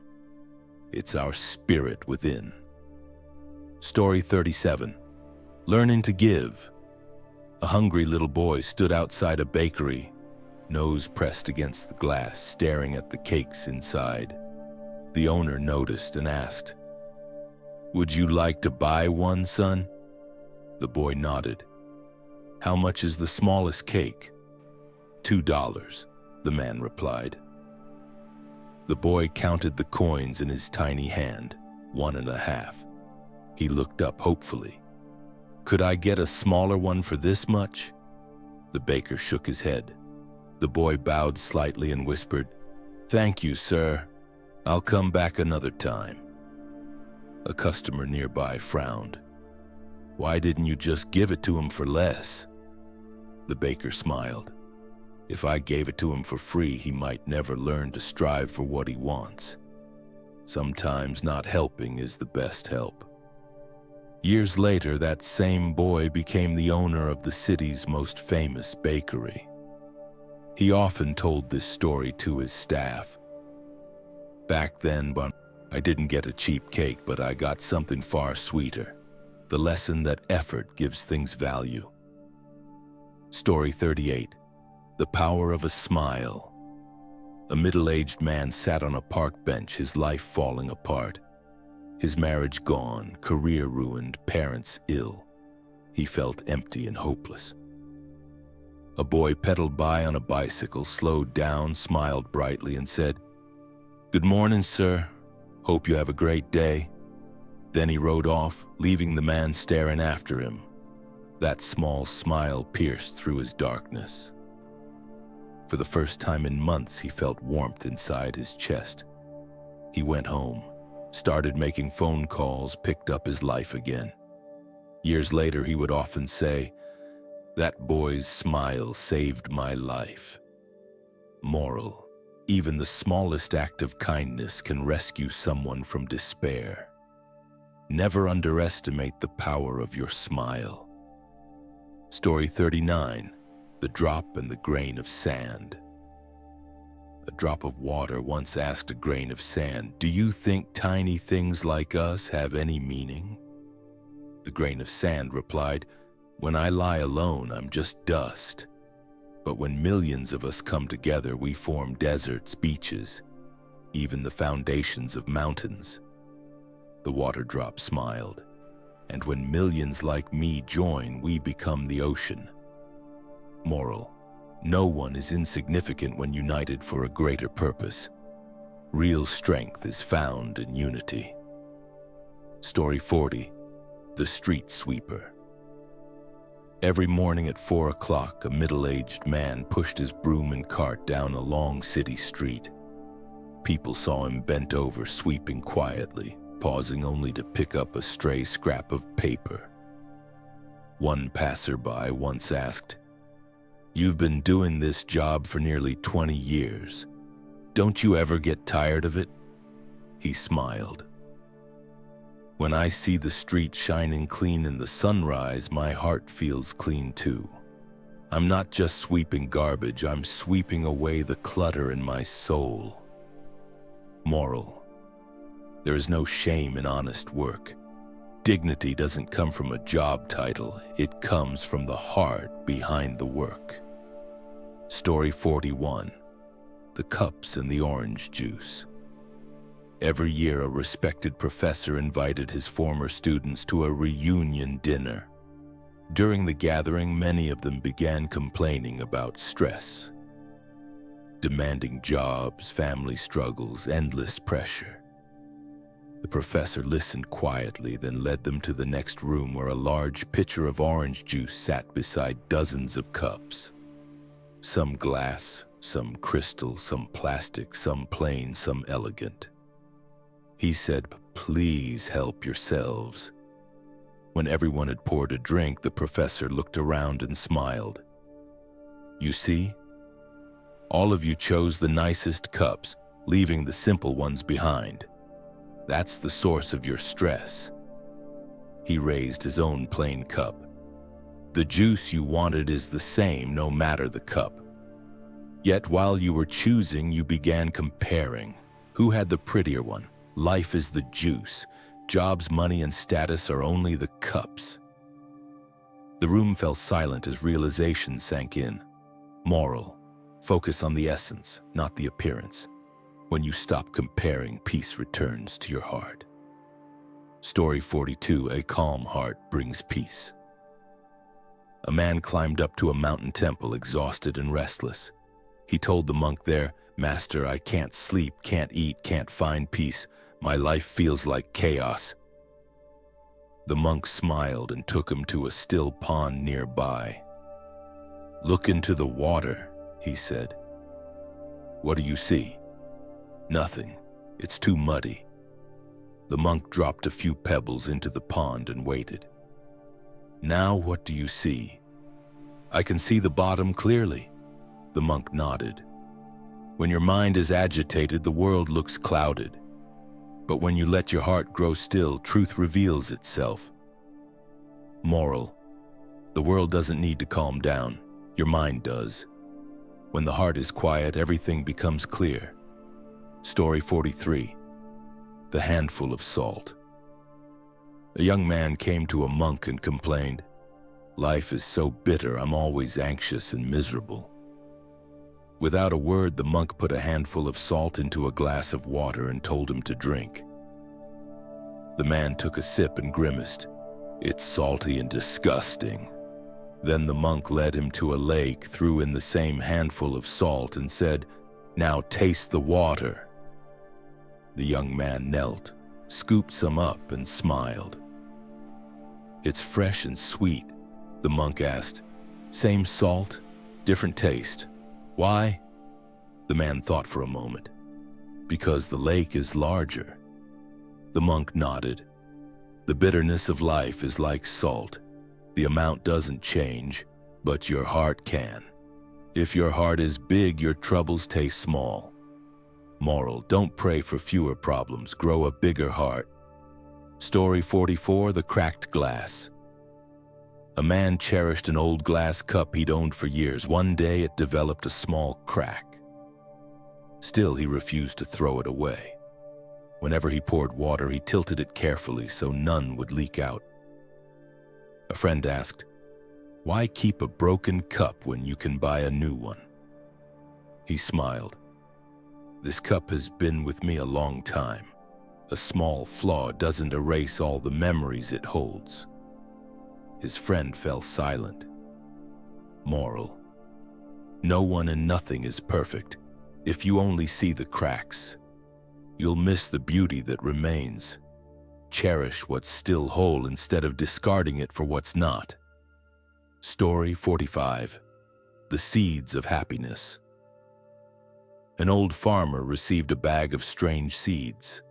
It's our spirit within. Story 37. Learning to give. A hungry little boy stood outside a bakery, nose pressed against the glass, staring at the cakes inside. The owner noticed and asked, "Would you like to buy one, son?" The boy nodded. "How much is the smallest cake?" $2, the man replied. The boy counted the coins in his tiny hand, 1.5. He looked up hopefully. "Could I get a smaller one for this much?" The baker shook his head. The boy bowed slightly and whispered, "Thank you, sir. I'll come back another time." A customer nearby frowned. "Why didn't you just give it to him for less?" The baker smiled. "If I gave it to him for free, he might never learn to strive for what he wants. Sometimes not helping is the best help." Years later, that same boy became the owner of the city's most famous bakery. He often told this story to his staff. "Back then, I didn't get a cheap cake, but I got something far sweeter. The lesson that effort gives things value." Story 38. The Power of a Smile. A middle-aged man sat on a park bench, his life falling apart. His marriage gone, career ruined, parents ill. He felt empty and hopeless. A boy pedaled by on a bicycle, slowed down, smiled brightly, and said, "Good morning, sir. Hope you have a great day." Then he rode off, leaving the man staring after him. That small smile pierced through his darkness. For the first time in months, he felt warmth inside his chest. He went home, started making phone calls, picked up his life again. Years later, he would often say, "That boy's smile saved my life." Moral: even the smallest act of kindness can rescue someone from despair. Never underestimate the power of your smile. Story 39. The Drop and the Grain of Sand. A drop of water once asked a grain of sand, "Do you think tiny things like us have any meaning?" The grain of sand replied, "When I lie alone, I'm just dust. But when millions of us come together, we form deserts, beaches, even the foundations of mountains." The water drop smiled. "And when millions like me join, we become the ocean." Moral: No one is insignificant when united for a greater purpose. Real strength is found in unity. Story 40. The Street Sweeper. Every morning at 4 o'clock, a middle-aged man pushed his broom and cart down a long city street. People saw him bent over, sweeping quietly, pausing only to pick up a stray scrap of paper. One passerby once asked, "You've been doing this job for nearly 20 years. Don't you ever get tired of it?" He smiled. "When I see the street shining clean in the sunrise, my heart feels clean too. I'm not just sweeping garbage, I'm sweeping away the clutter in my soul." Moral: there is no shame in honest work. Dignity doesn't come from a job title, it comes from the heart behind the work. Story 41. The Cups and the Orange Juice. Every year, a respected professor invited his former students to a reunion dinner. During the gathering, many of them began complaining about stress. Demanding jobs, family struggles, endless pressure. The professor listened quietly, then led them to the next room where a large pitcher of orange juice sat beside dozens of cups. Some glass, some crystal, some plastic, some plain, some elegant. He said, "Please help yourselves." When everyone had poured a drink, the professor looked around and smiled. "You see? All of you chose the nicest cups, leaving the simple ones behind. That's the source of your stress." He raised his own plain cup. "The juice you wanted is the same, no matter the cup. Yet while you were choosing, you began comparing. Who had the prettier one? Life is the juice. Jobs, money, and status are only the cups." The room fell silent as realization sank in. Moral: focus on the essence, not the appearance. When you stop comparing, peace returns to your heart. Story 42. A calm heart brings peace. A man climbed up to a mountain temple, exhausted and restless. He told the monk there, "Master, I can't sleep, can't eat, can't find peace. My life feels like chaos." The monk smiled and took him to a still pond nearby. "Look into the water," he said. "What do you see?" "Nothing. It's too muddy." The monk dropped a few pebbles into the pond and waited. "Now what do you see?" "I can see the bottom clearly." The monk nodded. When your mind is agitated, the world looks clouded. But when you let your heart grow still, truth reveals itself. Moral: the world doesn't need to calm down. Your mind does. When the heart is quiet, everything becomes clear. Story 43. The Handful of Salt. A young man came to a monk and complained, "Life is so bitter, I'm always anxious and miserable." Without a word, the monk put a handful of salt into a glass of water and told him to drink. The man took a sip and grimaced. "It's salty and disgusting." Then the monk led him to a lake, threw in the same handful of salt, and said, "Now taste the water." The young man knelt, scooped some up, and smiled. "It's fresh and sweet," the monk asked. "Same salt, different taste. Why?" The man thought for a moment. "Because the lake is larger." The monk nodded. "The bitterness of life is like salt. The amount doesn't change, but your heart can. If your heart is big, your troubles taste small." Moral: don't pray for fewer problems, grow a bigger heart. Story 44. The Cracked Glass. A man cherished an old glass cup he'd owned for years. One day it developed a small crack. Still, he refused to throw it away. Whenever he poured water, he tilted it carefully so none would leak out. A friend asked, "Why keep a broken cup when you can buy a new one?" He smiled. "This cup has been with me a long time. A small flaw doesn't erase all the memories it holds." His friend fell silent. Moral: No one and nothing is perfect. If you only see the cracks, you'll miss the beauty that remains. Cherish what's still whole instead of discarding it for what's not. Story 45. The Seeds of Happiness. An old farmer received a bag of strange seeds.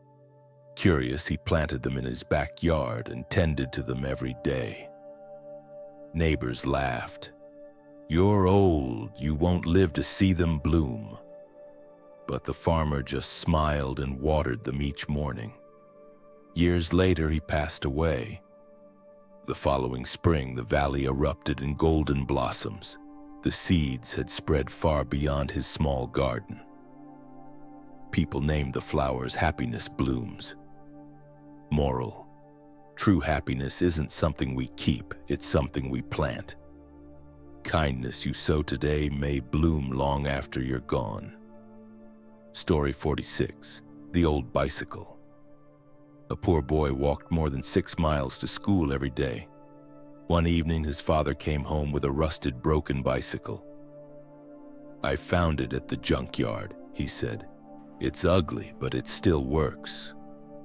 Curious, he planted them in his backyard and tended to them every day. Neighbors laughed. "You're old, you won't live to see them bloom." But the farmer just smiled and watered them each morning. Years later, he passed away. The following spring, the valley erupted in golden blossoms. The seeds had spread far beyond his small garden. People named the flowers Happiness Blooms. Moral: true happiness isn't something we keep, it's something we plant. Kindness you sow today may bloom long after you're gone. Story 46. The Old Bicycle. A poor boy walked more than 6 miles to school every day. One evening, his father came home with a rusted, broken bicycle. "I found it at the junkyard," he said. "It's ugly, but it still works.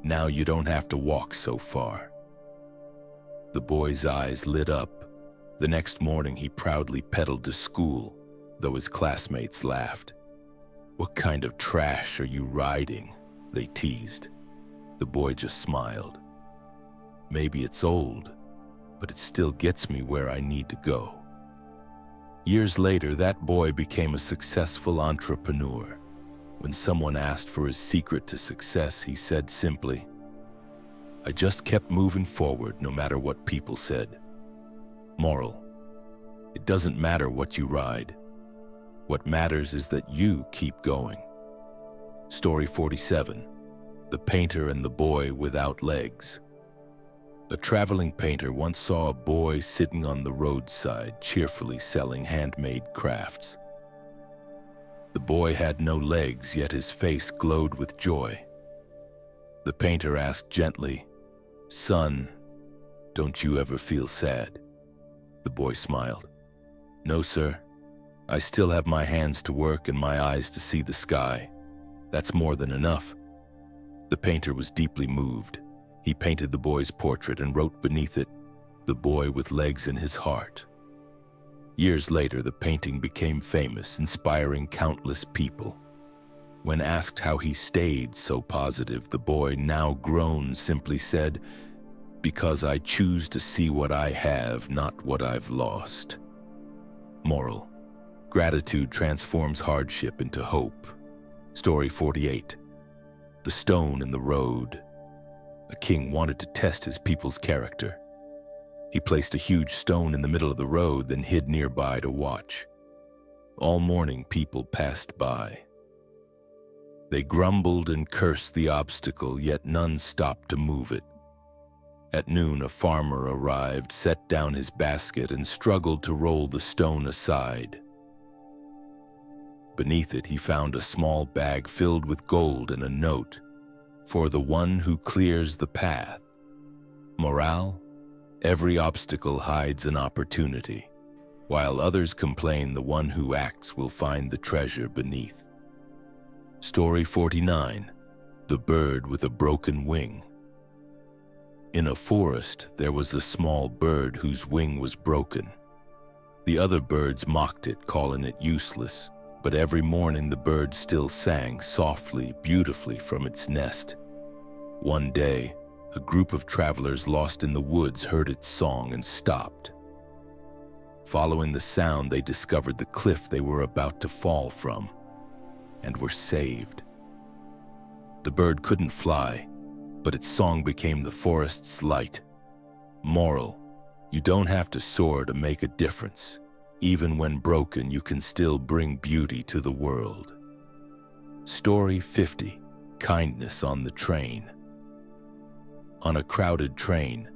Now you don't have to walk so far." The boy's eyes lit up. The next morning, he proudly pedaled to school, though his classmates laughed. "What kind of trash are you riding?" they teased. The boy just smiled. "Maybe it's old, but it still gets me where I need to go." Years later, that boy became a successful entrepreneur. When someone asked for his secret to success, he said simply, "I just kept moving forward no matter what people said." Moral: it doesn't matter what you ride. What matters is that you keep going. Story 47. The Painter and the Boy Without Legs. A traveling painter once saw a boy sitting on the roadside, cheerfully selling handmade crafts. The boy had no legs, yet his face glowed with joy. The painter asked gently, "Son, don't you ever feel sad?" The boy smiled. "No, sir. I still have my hands to work and my eyes to see the sky. That's more than enough." The painter was deeply moved. He painted the boy's portrait and wrote beneath it, "The boy with legs in his heart." Years later, the painting became famous, inspiring countless people. When asked how he stayed so positive, the boy, now grown, simply said, "Because I choose to see what I have, not what I've lost." Moral: gratitude transforms hardship into hope. Story 48. The Stone in the Road. A king wanted to test his people's character. He placed a huge stone in the middle of the road, then hid nearby to watch. All morning, people passed by. They grumbled and cursed the obstacle, yet none stopped to move it. At noon, a farmer arrived, set down his basket, and struggled to roll the stone aside. Beneath it, he found a small bag filled with gold and a note, "For the one who clears the path." Morale: every obstacle hides an opportunity. While others complain, the one who acts will find the treasure beneath. Story 49. The Bird with a Broken Wing. In a forest, there was a small bird whose wing was broken. The other birds mocked it, calling it useless, but every morning the bird still sang softly, beautifully from its nest. One day, a group of travelers lost in the woods heard its song and stopped. Following the sound, they discovered the cliff they were about to fall from, and were saved. The bird couldn't fly, but its song became the forest's light. Moral: you don't have to soar to make a difference. Even when broken, you can still bring beauty to the world. Story 50. Kindness on the Train. On a crowded train,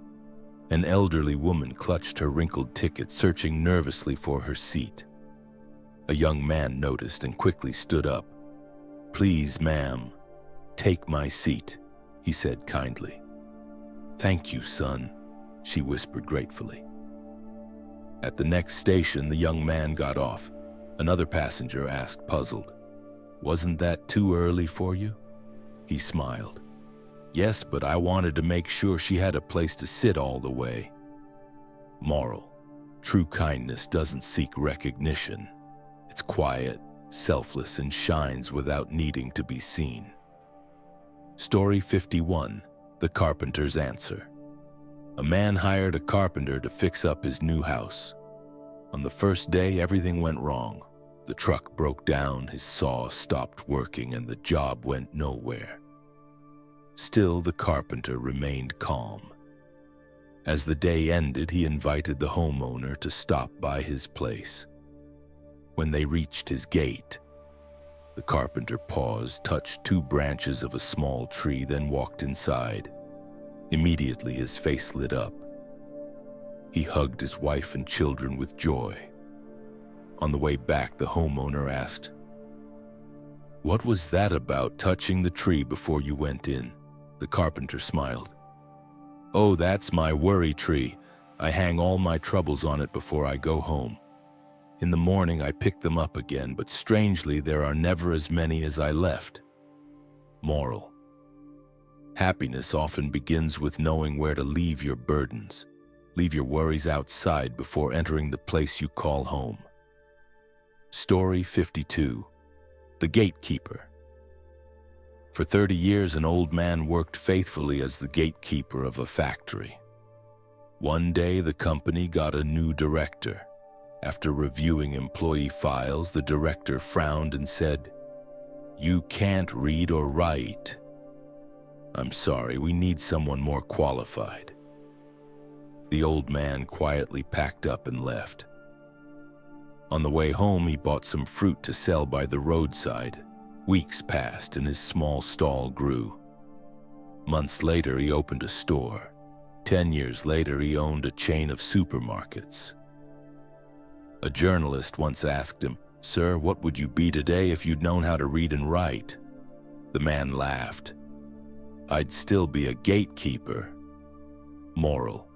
an elderly woman clutched her wrinkled ticket, searching nervously for her seat. A young man noticed and quickly stood up. "Please, ma'am, take my seat," he said kindly. "Thank you, son," she whispered gratefully. At the next station, the young man got off. Another passenger asked, puzzled, "Wasn't that too early for you?" He smiled. "Yes, but I wanted to make sure she had a place to sit all the way." Moral: true kindness doesn't seek recognition. It's quiet, selfless, and shines without needing to be seen. Story 51. The Carpenter's Answer. A man hired a carpenter to fix up his new house. On the first day, everything went wrong. The truck broke down, his saw stopped working, and the job went nowhere. Still, the carpenter remained calm. As the day ended, he invited the homeowner to stop by his place. When they reached his gate, the carpenter paused, touched two branches of a small tree, then walked inside. Immediately, his face lit up. He hugged his wife and children with joy. On the way back, the homeowner asked, "What was that about, touching the tree before you went in?" The carpenter smiled. "Oh, that's my worry tree. I hang all my troubles on it before I go home. In the morning, I pick them up again, but strangely, there are never as many as I left." Moral: happiness often begins with knowing where to leave your burdens. Leave your worries outside before entering the place you call home. Story 52. The Gatekeeper. For 30 years, an old man worked faithfully as the gatekeeper of a factory. One day, the company got a new director. After reviewing employee files, the director frowned and said, "You can't read or write. I'm sorry, we need someone more qualified." The old man quietly packed up and left. On the way home, he bought some fruit to sell by the roadside. Weeks passed and his small stall grew. Months later, he opened a store. 10 years later, he owned a chain of supermarkets. A journalist once asked him, "Sir, what would you be today if you'd known how to read and write?" The man laughed. "I'd still be a gatekeeper." Moral: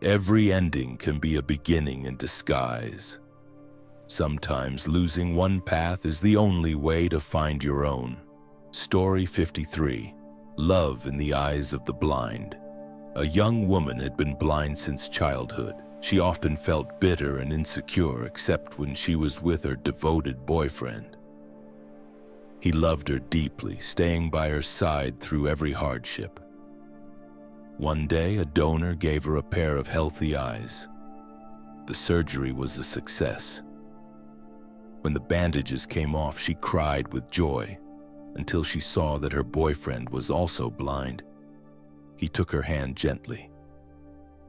every ending can be a beginning in disguise. Sometimes losing one path is the only way to find your own. Story 53. Love in the Eyes of the Blind. A young woman had been blind since childhood. She often felt bitter and insecure, except when she was with her devoted boyfriend. He loved her deeply, staying by her side through every hardship. One day, a donor gave her a pair of healthy eyes. The surgery was a success. When the bandages came off, she cried with joy until she saw that her boyfriend was also blind. He took her hand gently.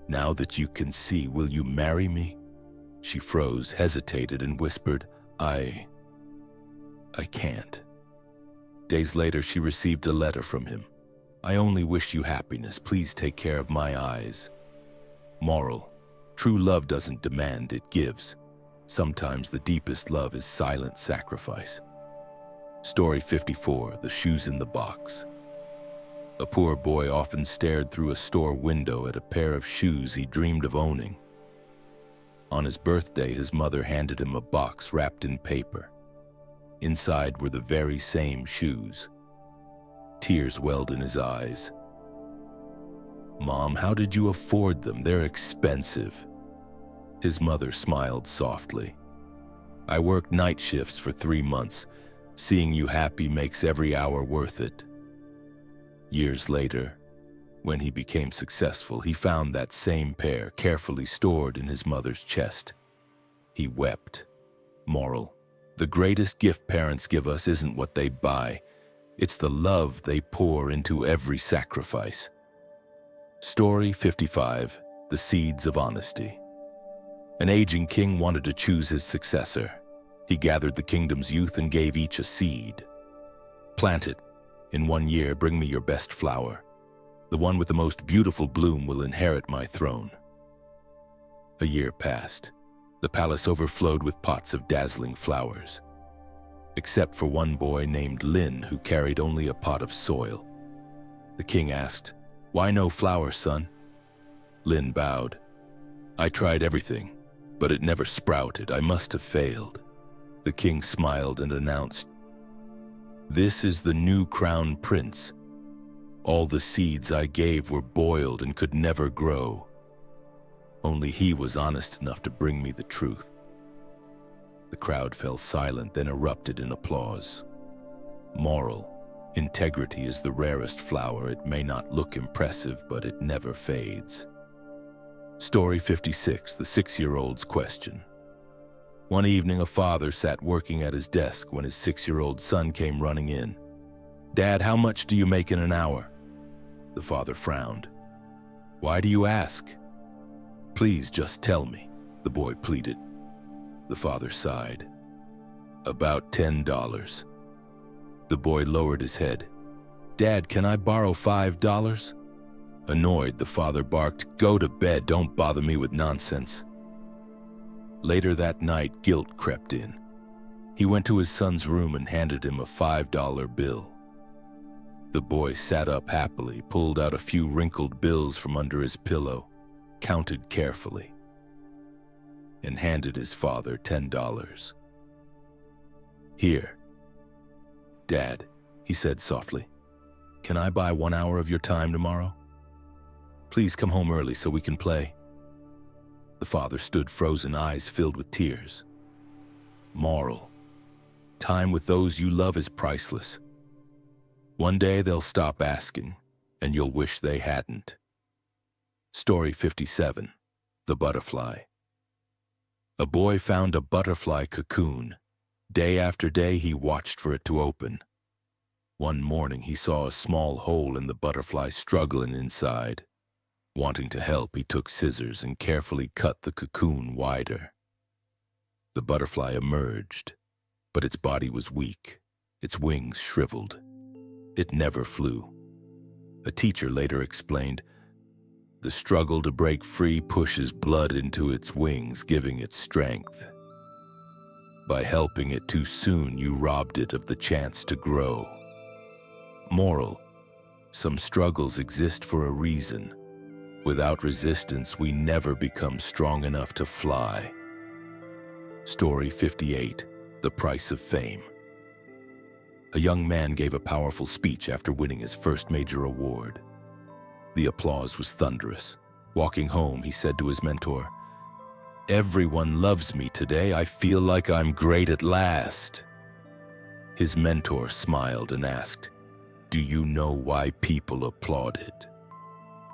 "Now that you can see, will you marry me?" She froze, hesitated, and whispered, I can't." Days later, she received a letter from him. "I only wish you happiness. Please take care of my eyes." Moral: true love doesn't demand, it gives. Sometimes the deepest love is silent sacrifice. Story 54. The Shoes in the Box. A poor boy often stared through a store window at a pair of shoes he dreamed of owning. On his birthday, his mother handed him a box wrapped in paper. Inside were the very same shoes. Tears welled in his eyes. "Mom, how did you afford them? They're expensive." His mother smiled softly. "I worked night shifts for 3 months. Seeing you happy makes every hour worth it." Years later, when he became successful, he found that same pair carefully stored in his mother's chest. He wept. Moral: the greatest gift parents give us isn't what they buy. It's the love they pour into every sacrifice. Story 55. The Seeds of Honesty. An aging king wanted to choose his successor. He gathered the kingdom's youth and gave each a seed. "Plant it. In 1 year, bring me your best flower. The one with the most beautiful bloom will inherit my throne." A year passed. The palace overflowed with pots of dazzling flowers. Except for one boy named Lin, who carried only a pot of soil. The king asked, "Why no flower, son?" Lin bowed. "I tried everything, but it never sprouted. I must have failed." The king smiled and announced, "This is the new crown prince. All the seeds I gave were boiled and could never grow. Only he was honest enough to bring me the truth." The crowd fell silent, then erupted in applause. Moral: integrity is the rarest flower. It may not look impressive, but it never fades. Story 56, the 6-year-old's question. One evening, a father sat working at his desk when his 6-year-old son came running in. "Dad, how much do you make in an hour?" The father frowned. "Why do you ask?" "Please just tell me," the boy pleaded. The father sighed. "About $10. The boy lowered his head. "Dad, can I borrow $5? Annoyed, the father barked, "Go to bed, don't bother me with nonsense." Later that night, guilt crept in. He went to his son's room and handed him a $5 bill. The boy sat up happily, pulled out a few wrinkled bills from under his pillow, counted carefully, and handed his father $10. "Here, Dad," he said softly. "Can I buy 1 hour of your time tomorrow? Please come home early so we can play." The father stood frozen, eyes filled with tears. Moral: time with those you love is priceless. One day they'll stop asking, and you'll wish they hadn't. Story 57, the butterfly. A boy found a butterfly cocoon. Day after day he watched for it to open. One morning he saw a small hole in the butterfly struggling inside. Wanting to help, he took scissors and carefully cut the cocoon wider. The butterfly emerged, but its body was weak, its wings shriveled. It never flew. A teacher later explained, "The struggle to break free pushes blood into its wings, giving it strength. By helping it too soon, you robbed it of the chance to grow." Moral: some struggles exist for a reason. Without resistance, we never become strong enough to fly. Story 58, the price of fame. A young man gave a powerful speech after winning his first major award. The applause was thunderous. Walking home, he said to his mentor, "Everyone loves me today. I feel like I'm great at last." His mentor smiled and asked, "Do you know why people applauded?"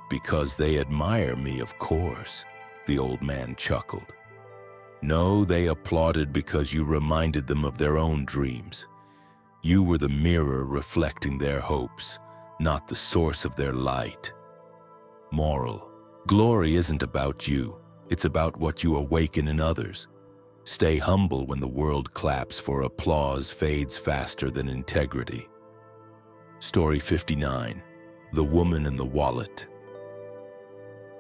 "Because they admire me, of course," the old man chuckled. "No, they applauded because you reminded them of their own dreams. You were the mirror reflecting their hopes, not the source of their light." Moral: glory isn't about you. It's about what you awaken in others. Stay humble when the world claps, for applause fades faster than integrity. Story 59, the woman in the wallet.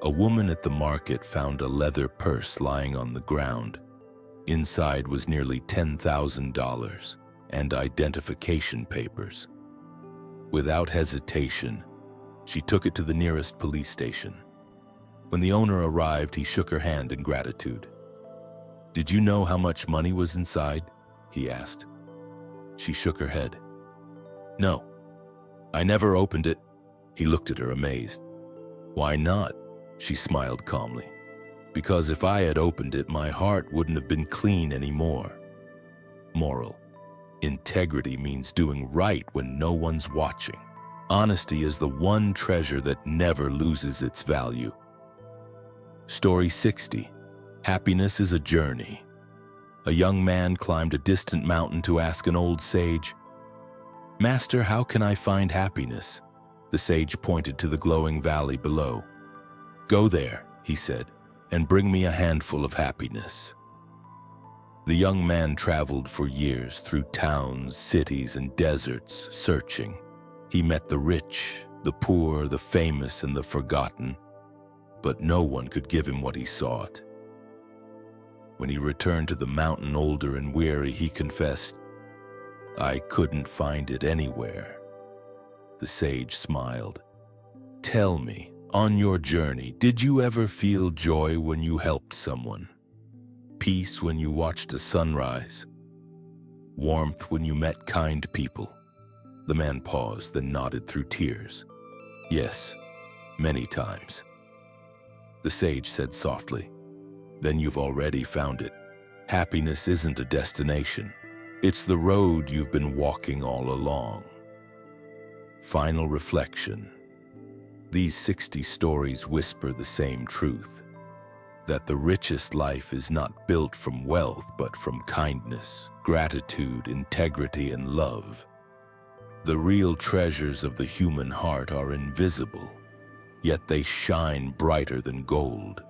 A woman at the market found a leather purse lying on the ground. Inside was nearly $10,000 and identification papers. Without hesitation, she took it to the nearest police station. When the owner arrived, he shook her hand in gratitude. "Did you know how much money was inside?" he asked. She shook her head. "No, I never opened it." He looked at her amazed. "Why not?" She smiled calmly. "Because if I had opened it, my heart wouldn't have been clean anymore." Moral: integrity means doing right when no one's watching. Honesty is the one treasure that never loses its value. Story 60, happiness is a journey. A young man climbed a distant mountain to ask an old sage, "Master, how can I find happiness?" The sage pointed to the glowing valley below. "Go there," he said, "and bring me a handful of happiness." The young man traveled for years through towns, cities, and deserts, searching. He met the rich, the poor, the famous, and the forgotten, but no one could give him what he sought. When he returned to the mountain older and weary, he confessed, "I couldn't find it anywhere." The sage smiled. "Tell me, on your journey, did you ever feel joy when you helped someone? Peace when you watched a sunrise? Warmth when you met kind people. The man paused, then nodded through tears. Yes, many times. The sage said softly, then you've already found it. Happiness isn't a destination. It's the road you've been walking all along. Final reflection. These 60 stories whisper the same truth, that the richest life is not built from wealth, but from kindness, gratitude, integrity, and love. The real treasures of the human heart are invisible, yet they shine brighter than gold.